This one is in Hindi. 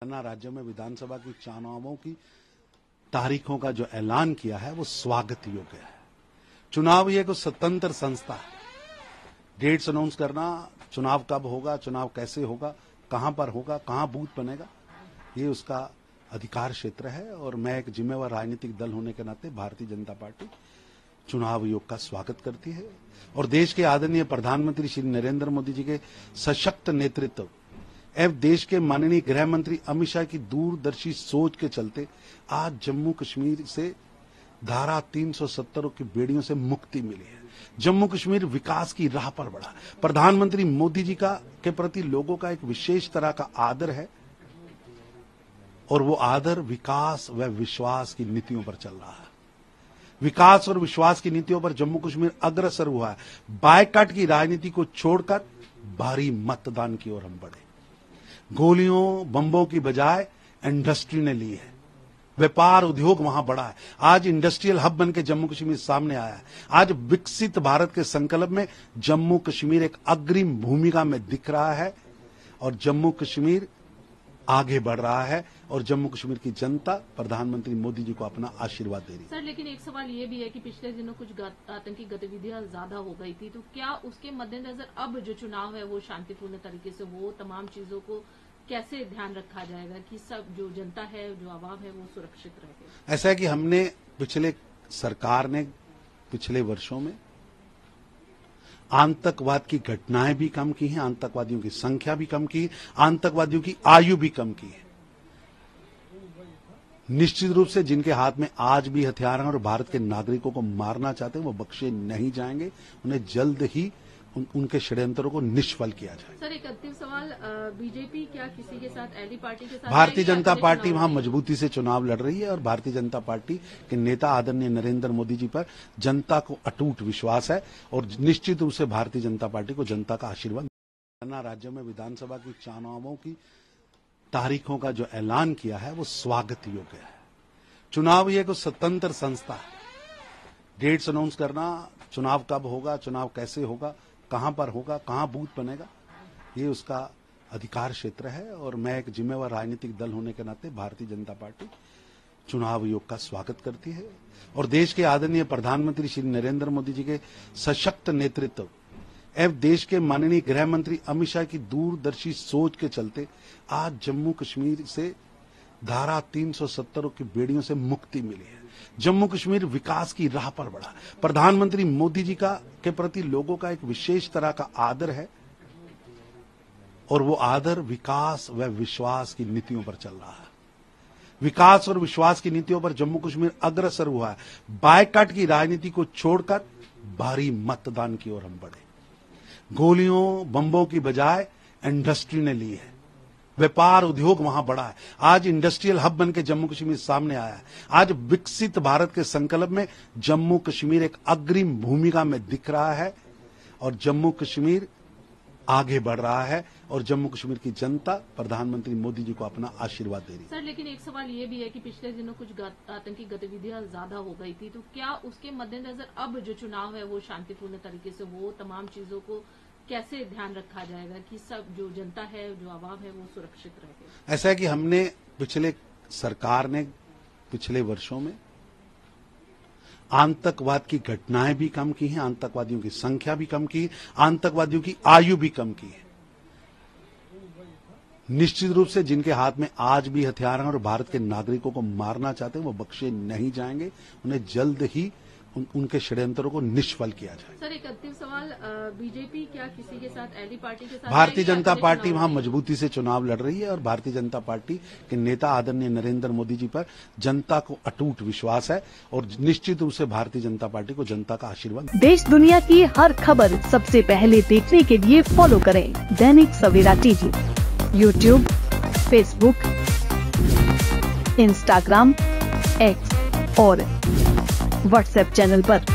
राज्यों में विधानसभा की चुनावों की तारीखों का जो ऐलान किया है वो स्वागत योग्य है। चुनाव ये कोई स्वतंत्र संस्था है। डेट्स अनाउंस करना, चुनाव कब होगा, चुनाव कैसे होगा, कहां पर होगा, कहां बूथ बनेगा, ये उसका अधिकार क्षेत्र है। और मैं एक जिम्मेवार राजनीतिक दल होने के नाते भारतीय जनता पार्टी चुनाव आयोग का स्वागत करती है और देश के आदरणीय प्रधानमंत्री श्री नरेंद्र मोदी जी के सशक्त नेतृत्व एवं देश के माननीय गृह मंत्री अमित शाह की दूरदर्शी सोच के चलते आज जम्मू कश्मीर से धारा 370 की बेड़ियों से मुक्ति मिली है। जम्मू कश्मीर विकास की राह पर बढ़ा। प्रधानमंत्री मोदी जी का के प्रति लोगों का एक विशेष तरह का आदर है और वो आदर विकास व विश्वास की नीतियों पर चल रहा है। विकास और विश्वास की नीतियों पर जम्मू कश्मीर अग्रसर हुआ है। बायकॉट की राजनीति को छोड़कर भारी मतदान की ओर हम बढ़े। गोलियों बम्बों की बजाय इंडस्ट्री ने ली है। व्यापार उद्योग वहां बढ़ा है। आज इंडस्ट्रियल हब बनकर जम्मू कश्मीर सामने आया है। आज विकसित भारत के संकल्प में जम्मू कश्मीर एक अग्रिम भूमिका में दिख रहा है और जम्मू कश्मीर आगे बढ़ रहा है और जम्मू कश्मीर की जनता प्रधानमंत्री मोदी जी को अपना आशीर्वाद दे रही है। सर, लेकिन एक सवाल ये भी है कि पिछले दिनों कुछ आतंकी गतिविधियां ज्यादा हो गई थी, तो क्या उसके मद्देनजर अब जो चुनाव है वो शांतिपूर्ण तरीके से हो, तमाम चीजों को कैसे ध्यान रखा जाएगा कि सब जो जनता है, जो आवाम है, वो सुरक्षित रहे? ऐसा है कि हमने सरकार ने पिछले वर्षों में आतंकवाद की घटनाएं भी कम की हैं, आतंकवादियों की संख्या भी कम की, आतंकवादियों की आयु भी कम की है। निश्चित रूप से जिनके हाथ में आज भी हथियार हैं और भारत के नागरिकों को मारना चाहते हैं वो बख्शे नहीं जाएंगे। उन्हें जल्द ही उनके षड्यंत्रों को निष्फल किया जाए। सर, एक अंतिम सवाल, बीजेपी क्या किसी के साथ, एलडी पार्टी के साथ? भारतीय जनता पार्टी वहां मजबूती से चुनाव लड़ रही है और भारतीय जनता पार्टी के नेता आदरणीय नरेंद्र मोदी जी पर जनता को अटूट विश्वास है और निश्चित रूप से भारतीय जनता पार्टी को जनता का आशीर्वाद। राज्यों में विधानसभा की चुनावों की तारीखों का जो ऐलान किया है वो स्वागत योग्य है। चुनाव ये कोई स्वतंत्र संस्था है। डेट्स अनाउंस करना, चुनाव कब होगा, चुनाव कैसे होगा, कहां पर होगा, कहां बूथ बनेगा, ये उसका अधिकार क्षेत्र है और मैं एक जिम्मेवार राजनीतिक दल होने के नाते भारतीय जनता पार्टी चुनाव आयोग का स्वागत करती है और देश के आदरणीय प्रधानमंत्री श्री नरेंद्र मोदी जी के सशक्त नेतृत्व एवं देश के माननीय गृह मंत्री अमित शाह की दूरदर्शी सोच के चलते आज जम्मू कश्मीर से धारा 370 की बेड़ियों से मुक्ति मिली है। जम्मू कश्मीर विकास की राह पर बढ़ा। प्रधानमंत्री मोदी जी के प्रति लोगों का एक विशेष तरह का आदर है और वो आदर विकास व विश्वास की नीतियों पर चल रहा है। विकास और विश्वास की नीतियों पर जम्मू कश्मीर अग्रसर हुआ है। बायकॉट की राजनीति को छोड़कर भारी मतदान की ओर हम बढ़े। गोलियों बम्बों की बजाय इंडस्ट्री ने ली है। व्यापार उद्योग वहां बढ़ा है। आज इंडस्ट्रियल हब बनकर जम्मू कश्मीर सामने आया है। आज विकसित भारत के संकल्प में जम्मू कश्मीर एक अग्रिम भूमिका में दिख रहा है और जम्मू कश्मीर आगे बढ़ रहा है और जम्मू कश्मीर की जनता प्रधानमंत्री मोदी जी को अपना आशीर्वाद दे रही है। सर, लेकिन एक सवाल ये भी है कि पिछले दिनों कुछ आतंकी गतिविधियां ज्यादा हो गई थी, तो क्या उसके मद्देनजर अब जो चुनाव है वो शांतिपूर्ण तरीके से हो, तमाम चीजों को कैसे ध्यान रखा जाएगा कि सब जो जनता है, जो आवाम है, वो सुरक्षित रहे? ऐसा है कि हमने सरकार ने पिछले वर्षों में आतंकवाद की घटनाएं भी कम की हैं, आतंकवादियों की संख्या भी कम की, आतंकवादियों की आयु भी कम की है। निश्चित रूप से जिनके हाथ में आज भी हथियार हैं और भारत के नागरिकों को मारना चाहते हैं वो बख्शे नहीं जाएंगे। उन्हें जल्द ही उनके षड्यंत्रों को निष्फल किया जाए। सर, एक अंतिम सवाल, बीजेपी क्या किसी के साथ, एलडी पार्टी के साथ? भारतीय जनता पार्टी वहां मजबूती से चुनाव लड़ रही है और भारतीय जनता पार्टी के नेता आदरणीय नरेंद्र मोदी जी पर जनता को अटूट विश्वास है और निश्चित रूप से भारतीय जनता पार्टी को जनता का आशीर्वाद। देश दुनिया की हर खबर सबसे पहले देखने के लिए फॉलो करें Dainik Savera TV, YouTube, Facebook, Instagram, X और व्हाट्सएप चैनल पर।